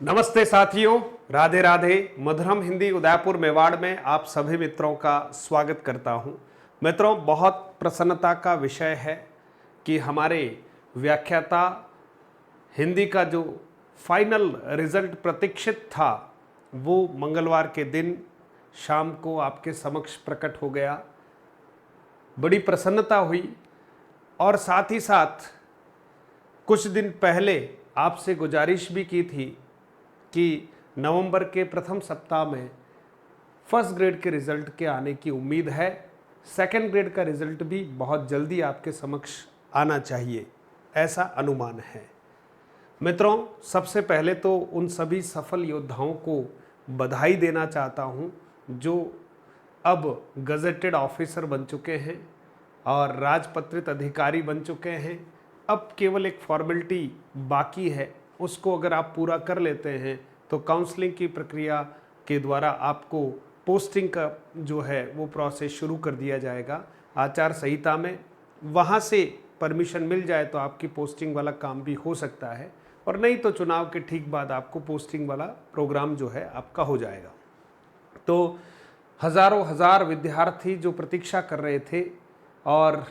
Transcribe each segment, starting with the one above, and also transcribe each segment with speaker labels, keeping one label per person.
Speaker 1: नमस्ते साथियों, राधे राधे। मधुरम हिंदी उदयपुर मेवाड़ में आप सभी मित्रों का स्वागत करता हूं। मित्रों, बहुत प्रसन्नता का विषय है कि हमारे व्याख्याता हिंदी का जो फाइनल रिजल्ट प्रतीक्षित था वो मंगलवार के दिन शाम को आपके समक्ष प्रकट हो गया। बड़ी प्रसन्नता हुई और साथ ही साथ कुछ दिन पहले आपसे गुजारिश भी की थी कि नवंबर के प्रथम सप्ताह में फर्स्ट ग्रेड के रिज़ल्ट के आने की उम्मीद है। सेकंड ग्रेड का रिज़ल्ट भी बहुत जल्दी आपके समक्ष आना चाहिए, ऐसा अनुमान है। मित्रों, सबसे पहले तो उन सभी सफल योद्धाओं को बधाई देना चाहता हूं जो अब गजेटेड ऑफिसर बन चुके हैं और राजपत्रित अधिकारी बन चुके हैं। अब केवल एक फॉर्मेलिटी बाकी है, उसको अगर आप पूरा कर लेते हैं तो काउंसलिंग की प्रक्रिया के द्वारा आपको पोस्टिंग का जो है वो प्रोसेस शुरू कर दिया जाएगा। आचार संहिता में वहाँ से परमिशन मिल जाए तो आपकी पोस्टिंग वाला काम भी हो सकता है, और नहीं तो चुनाव के ठीक बाद आपको पोस्टिंग वाला प्रोग्राम जो है आपका हो जाएगा। तो हज़ारों हज़ार विद्यार्थी जो प्रतीक्षा कर रहे थे और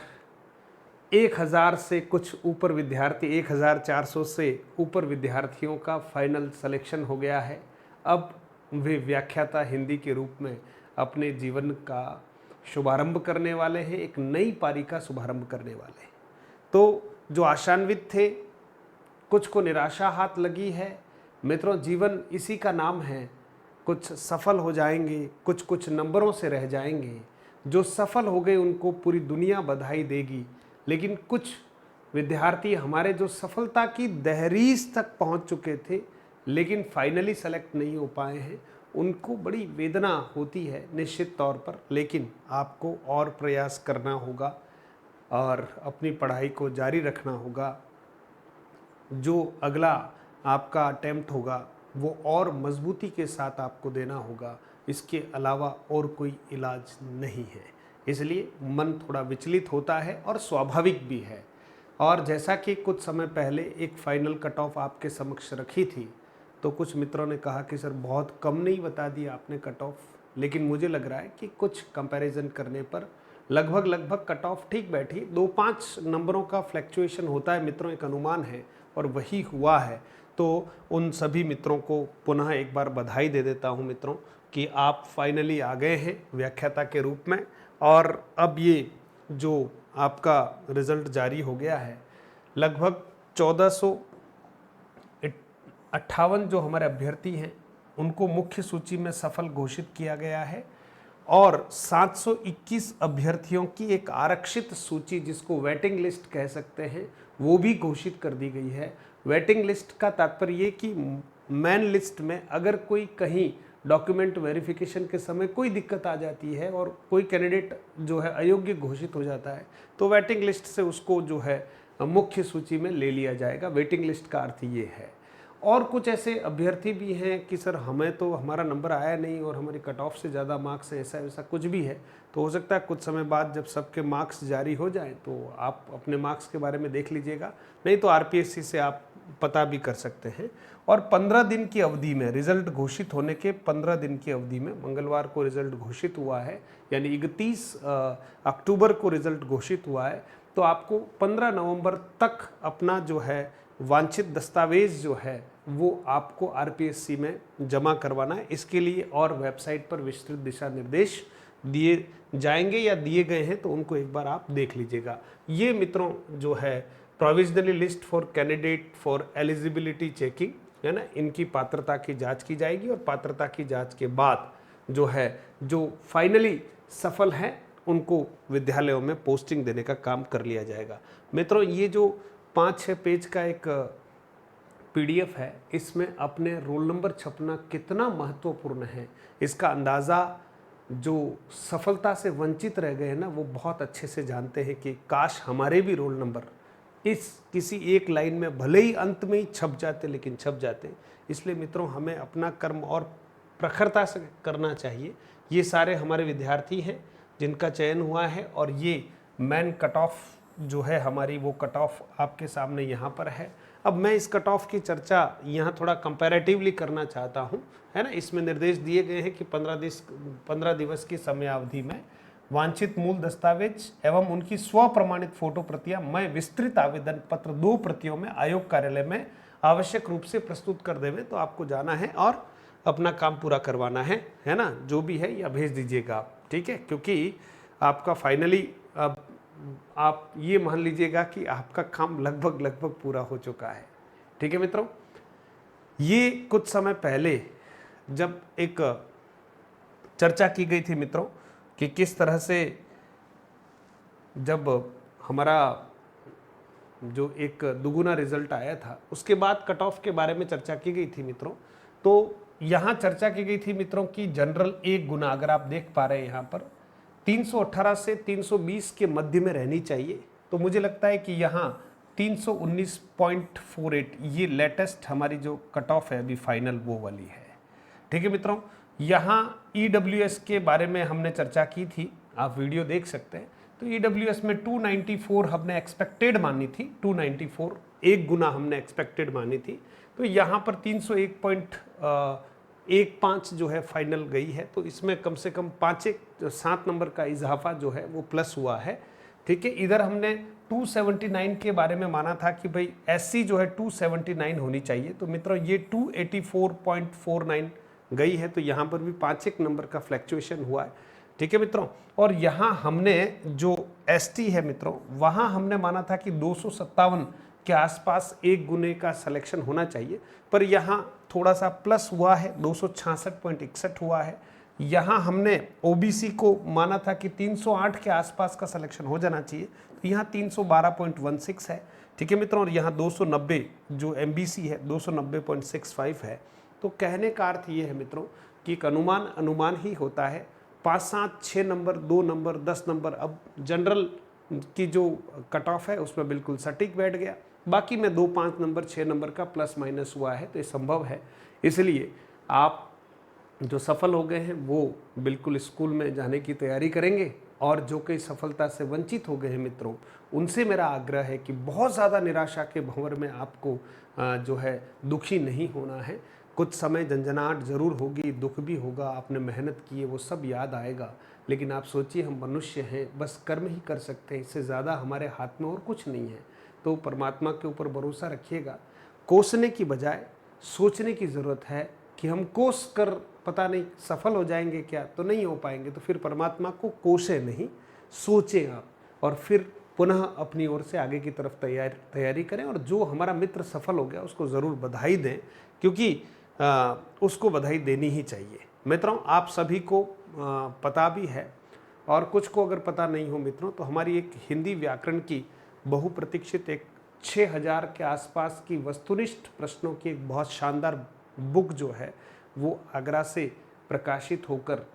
Speaker 1: 1000 से कुछ ऊपर विद्यार्थी, 1400 से ऊपर विद्यार्थियों का फाइनल सिलेक्शन हो गया है। अब वे व्याख्याता हिंदी के रूप में अपने जीवन का शुभारंभ करने वाले हैं, एक नई पारी का शुभारंभ करने वाले हैं। तो जो आशान्वित थे, कुछ को निराशा हाथ लगी है। मित्रों, जीवन इसी का नाम है, कुछ सफल हो जाएंगे, कुछ कुछ नंबरों से रह जाएंगे। जो सफल हो गए उनको पूरी दुनिया बधाई देगी, लेकिन कुछ विद्यार्थी हमारे जो सफलता की दहलीज तक पहुंच चुके थे लेकिन फाइनली सेलेक्ट नहीं हो पाए हैं, उनको बड़ी वेदना होती है निश्चित तौर पर। लेकिन आपको और प्रयास करना होगा और अपनी पढ़ाई को जारी रखना होगा। जो अगला आपका अटेम्प्ट होगा वो और मजबूती के साथ आपको देना होगा, इसके अलावा और कोई इलाज नहीं है। इसलिए मन थोड़ा विचलित होता है और स्वाभाविक भी है। और जैसा कि कुछ समय पहले एक फाइनल कट ऑफ आपके समक्ष रखी थी, तो कुछ मित्रों ने कहा कि सर बहुत कम नहीं बता दिया आपने कट ऑफ, लेकिन मुझे लग रहा है कि कुछ कंपैरिजन करने पर लगभग कट ऑफ ठीक बैठी। 2-5 नंबरों का फ्लैक्चुएशन होता है मित्रों, एक अनुमान है और वही हुआ है। तो उन सभी मित्रों को पुनः एक बार बधाई दे देता हूं मित्रों कि आप फाइनली आ गए हैं व्याख्याता के रूप में। और अब ये जो आपका रिज़ल्ट जारी हो गया है, लगभग 1458 जो हमारे अभ्यर्थी हैं उनको मुख्य सूची में सफल घोषित किया गया है और 721 अभ्यर्थियों की एक आरक्षित सूची, जिसको वेटिंग लिस्ट कह सकते हैं, वो भी घोषित कर दी गई है। वेटिंग लिस्ट का तात्पर्य ये कि मेन लिस्ट में अगर कोई कहीं डॉक्यूमेंट वेरिफिकेशन के समय कोई दिक्कत आ जाती है और कोई कैंडिडेट जो है अयोग्य घोषित हो जाता है, तो वेटिंग लिस्ट से उसको जो है मुख्य सूची में ले लिया जाएगा। वेटिंग लिस्ट का अर्थ ये है। और कुछ ऐसे अभ्यर्थी भी हैं कि सर हमें तो हमारा नंबर आया नहीं और हमारी कट ऑफ से ज़्यादा मार्क्स हैं, ऐसा वैसा कुछ भी है, तो हो सकता है कुछ समय बाद जब सबके मार्क्स जारी हो जाएं तो आप अपने मार्क्स के बारे में देख लीजिएगा, नहीं तो आरपीएससी से आप पता भी कर सकते हैं। और 15 दिन की अवधि में, रिजल्ट घोषित होने के 15 दिन की अवधि में, मंगलवार को रिजल्ट घोषित हुआ है, यानी 31 अक्टूबर को रिजल्ट घोषित हुआ है, तो आपको 15 नवंबर तक अपना जो है वांछित दस्तावेज जो है वो आपको आरपीएससी में जमा करवाना है। इसके लिए और वेबसाइट पर विस्तृत दिशा निर्देश दिए जाएंगे या दिए गए हैं, तो उनको एक बार आप देख लीजिएगा। ये मित्रों जो है provisionally list for candidate for eligibility checking है ना, इनकी पात्रता की जांच की जाएगी और पात्रता की जांच के बाद जो है जो फाइनली सफल हैं उनको विद्यालयों में पोस्टिंग देने का काम कर लिया जाएगा। मित्रों, ये जो 5-6 पेज का एक पीडीएफ है, इसमें अपने रोल नंबर छपना कितना महत्वपूर्ण है इसका अंदाज़ा जो सफलता से वंचित रह गए हैं ना, वो बहुत अच्छे से जानते हैं कि काश हमारे भी रोल नंबर इस किसी एक लाइन में भले ही अंत में ही छप जाते, लेकिन छप जाते। इसलिए मित्रों, हमें अपना कर्म और प्रखरता से करना चाहिए। ये सारे हमारे विद्यार्थी हैं जिनका चयन हुआ है और ये मेन कट ऑफ जो है हमारी, वो कट ऑफ आपके सामने यहाँ पर है। अब मैं इस कट ऑफ की चर्चा यहाँ थोड़ा कंपैरेटिवली करना चाहता हूँ, है ना। इसमें निर्देश दिए गए हैं कि 15 दिवस की समयावधि में वांछित मूल दस्तावेज एवं उनकी स्व प्रमाणित फोटो प्रतियां मैं विस्तृत आवेदन पत्र 2 प्रतियों में आयोग कार्यालय में आवश्यक रूप से प्रस्तुत कर देवे। तो आपको जाना है और अपना काम पूरा करवाना है ना। जो भी है या भेज दीजिएगा आप, ठीक है, क्योंकि आपका फाइनली अब आप ये मान लीजिएगा कि आपका काम लगभग पूरा हो चुका है, ठीक है मित्रों। ये कुछ समय पहले जब एक चर्चा की गई थी मित्रों कि किस तरह से जब हमारा जो एक दुगुना रिजल्ट आया था उसके बाद कट ऑफ के बारे में चर्चा की गई थी मित्रों। तो यहाँ चर्चा की गई थी मित्रों की जनरल 1 गुना, अगर आप देख पा रहे हैं यहाँ पर 318 से 320 के मध्य में रहनी चाहिए। तो मुझे लगता है कि यहाँ 319.48 ये लेटेस्ट हमारी जो कट ऑफ है अभी फाइनल वो वाली है, ठीक है मित्रों। यहाँ EWS के बारे में हमने चर्चा की थी, आप वीडियो देख सकते हैं। तो EWS में 294 हमने एक्सपेक्टेड मानी थी, 294 1 गुना हमने एक्सपेक्टेड मानी थी। तो यहाँ पर 301.15 जो है फाइनल गई है। तो इसमें कम से कम 7 नंबर का इजाफा जो है वो प्लस हुआ है, ठीक है। इधर हमने 279 के बारे में माना था कि भाई SC जो है 279 होनी चाहिए। तो मित्रों ये 284.49 गई है। तो यहाँ पर भी 5 नंबर का फ्लैक्चुएशन हुआ है, ठीक है मित्रों। और यहाँ हमने जो ST है मित्रों, वहाँ हमने माना था कि 257 के आसपास 1 गुने का सिलेक्शन होना चाहिए, पर यहाँ थोड़ा सा प्लस हुआ है, 266.61 हुआ है। यहाँ हमने OBC को माना था कि 308 के आसपास का सिलेक्शन हो जाना चाहिए, तो यहाँ 312.16 है, ठीक है मित्रों। और यहाँ 290 जो MBC है 290.65 है। तो कहने का अर्थ ये है मित्रों कि एक अनुमान ही होता है। 5, 7, 6 नंबर, 2 नंबर, 10 नंबर, अब जनरल की जो कट ऑफ है उसमें बिल्कुल सटीक बैठ गया। बाकी में 2, 5 नंबर, 6 नंबर का प्लस माइनस हुआ है, तो ये संभव है। इसलिए आप जो सफल हो गए हैं वो बिल्कुल स्कूल में जाने की तैयारी करेंगे, और जो कई सफलता से वंचित हो गए हैं मित्रों, उनसे मेरा आग्रह है कि बहुत ज़्यादा निराशा के भंवर में आपको जो है दुखी नहीं होना है। कुछ समय झंझनाहट ज़रूर होगी, दुख भी होगा, आपने मेहनत की है वो सब याद आएगा, लेकिन आप सोचिए हम मनुष्य हैं, बस कर्म ही कर सकते हैं, इससे ज़्यादा हमारे हाथ में और कुछ नहीं है। तो परमात्मा के ऊपर भरोसा रखिएगा। कोसने की बजाय सोचने की ज़रूरत है कि हम कोस कर पता नहीं सफल हो जाएंगे क्या, तो नहीं हो पाएंगे। तो फिर परमात्मा को कोसे नहीं, सोचें आप, और फिर पुनः अपनी ओर से आगे की तरफ तैयारी करें। और जो हमारा मित्र सफल हो गया उसको ज़रूर बधाई दें, क्योंकि उसको बधाई देनी ही चाहिए। मित्रों आप सभी को पता भी है, और कुछ को अगर पता नहीं हो मित्रों, तो हमारी एक हिंदी व्याकरण की बहुप्रतीक्षित एक 6000 के आसपास की वस्तुनिष्ठ प्रश्नों की एक बहुत शानदार बुक जो है वो आगरा से प्रकाशित होकर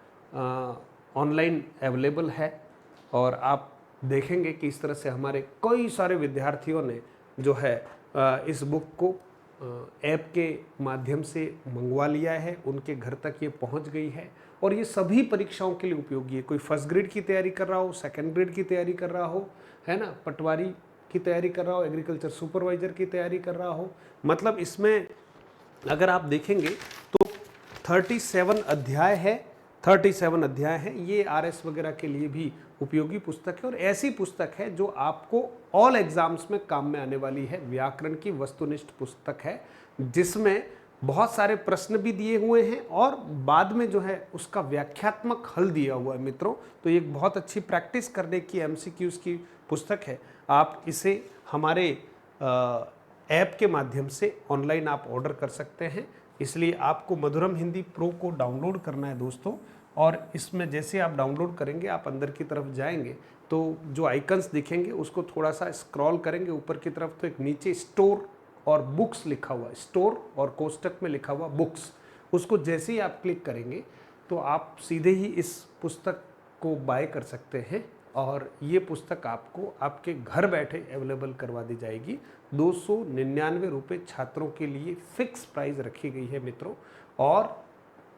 Speaker 1: ऑनलाइन अवेलेबल है। और आप देखेंगे कि इस तरह से हमारे कई सारे विद्यार्थियों ने जो है इस बुक को ऐप के माध्यम से मंगवा लिया है, उनके घर तक ये पहुंच गई है। और ये सभी परीक्षाओं के लिए उपयोगी है। कोई फर्स्ट ग्रेड की तैयारी कर रहा हो, सेकंड ग्रेड की तैयारी कर रहा हो, है ना, पटवारी की तैयारी कर रहा हो, एग्रीकल्चर सुपरवाइजर की तैयारी कर रहा हो, मतलब इसमें अगर आप देखेंगे तो 37 अध्याय है, 37 अध्याय है। ये RS वगैरह के लिए भी उपयोगी पुस्तक है, और ऐसी पुस्तक है जो आपको ऑल एग्जाम्स में काम में आने वाली है। व्याकरण की वस्तुनिष्ठ पुस्तक है जिसमें बहुत सारे प्रश्न भी दिए हुए हैं और बाद में जो है उसका व्याख्यात्मक हल दिया हुआ है मित्रों। तो ये एक बहुत अच्छी प्रैक्टिस करने की MCQs की पुस्तक है। आप इसे हमारे ऐप के माध्यम से ऑनलाइन आप ऑर्डर कर सकते हैं। इसलिए आपको मधुरम हिंदी प्रो को डाउनलोड करना है दोस्तों, और इसमें जैसे आप डाउनलोड करेंगे आप अंदर की तरफ जाएंगे तो जो आइकन्स दिखेंगे उसको थोड़ा सा स्क्रॉल करेंगे ऊपर की तरफ, तो एक नीचे स्टोर और बुक्स लिखा हुआ है, स्टोर और कोष्टक में लिखा हुआ बुक्स, उसको जैसे ही आप क्लिक करेंगे तो आप सीधे ही इस पुस्तक को बाय कर सकते हैं। और ये पुस्तक आपको आपके घर बैठे अवेलेबल करवा दी जाएगी। 299 रुपये छात्रों के लिए फिक्स प्राइस रखी गई है मित्रों, और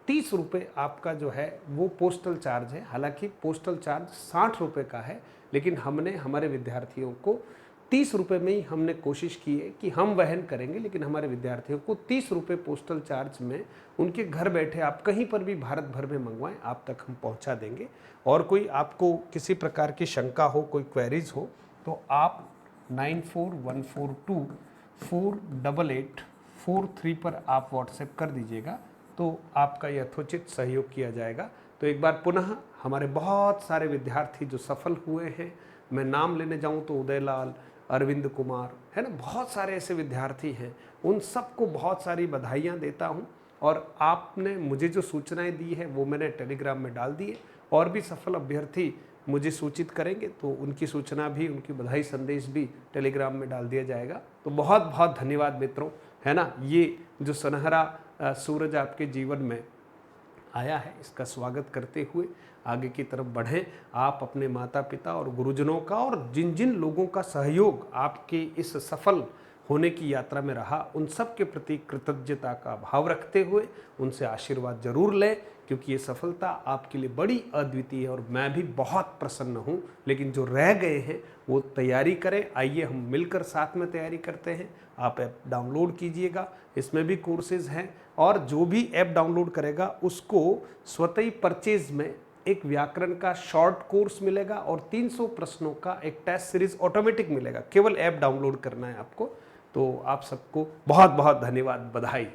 Speaker 1: 30 रुपये आपका जो है वो पोस्टल चार्ज है। हालांकि पोस्टल चार्ज 60 रुपये का है, लेकिन हमने हमारे विद्यार्थियों को 30 रुपये में ही हमने कोशिश की है कि हम वहन करेंगे, लेकिन हमारे विद्यार्थियों को 30 रुपये पोस्टल चार्ज में उनके घर बैठे आप कहीं पर भी भारत भर में मंगवाएं, आप तक हम पहुंचा देंगे। और कोई आपको किसी प्रकार की शंका हो, कोई क्वेरीज हो, तो आप 9414248843 पर आप व्हाट्सएप कर दीजिएगा, तो आपका यथोचित सहयोग किया जाएगा। तो एक बार पुनः हमारे बहुत सारे विद्यार्थी जो सफल हुए हैं, मैं नाम लेने जाऊं तो उदयलाल, अरविंद कुमार, है ना, बहुत सारे ऐसे विद्यार्थी हैं, उन सबको बहुत सारी बधाइयाँ देता हूँ। और आपने मुझे जो सूचनाएं दी है वो मैंने टेलीग्राम में डाल दी है, और भी सफल अभ्यर्थी मुझे सूचित करेंगे तो उनकी सूचना भी, उनकी बधाई संदेश भी टेलीग्राम में डाल दिया जाएगा। तो बहुत बहुत धन्यवाद मित्रों, है ना। ये जो सुनहरा सूरज आपके जीवन में आया है, इसका स्वागत करते हुए आगे की तरफ बढ़ें। आप अपने माता पिता और गुरुजनों का और जिन जिन लोगों का सहयोग आपके इस सफल होने की यात्रा में रहा, उन सब के प्रति कृतज्ञता का भाव रखते हुए उनसे आशीर्वाद जरूर लें, क्योंकि ये सफलता आपके लिए बड़ी अद्वितीय है और मैं भी बहुत प्रसन्न हूँ। लेकिन जो रह गए हैं वो तैयारी करें। आइए हम मिलकर साथ में तैयारी करते हैं। आप ऐप डाउनलोड कीजिएगा, इसमें भी कोर्सेज हैं, और जो भी ऐप डाउनलोड करेगा उसको स्वतः ही परचेज में एक व्याकरण का शॉर्ट कोर्स मिलेगा और 300 प्रश्नों का एक टेस्ट सीरीज ऑटोमेटिक मिलेगा। केवल ऐप डाउनलोड करना है आपको। तो आप सबको बहुत बहुत धन्यवाद, बधाई।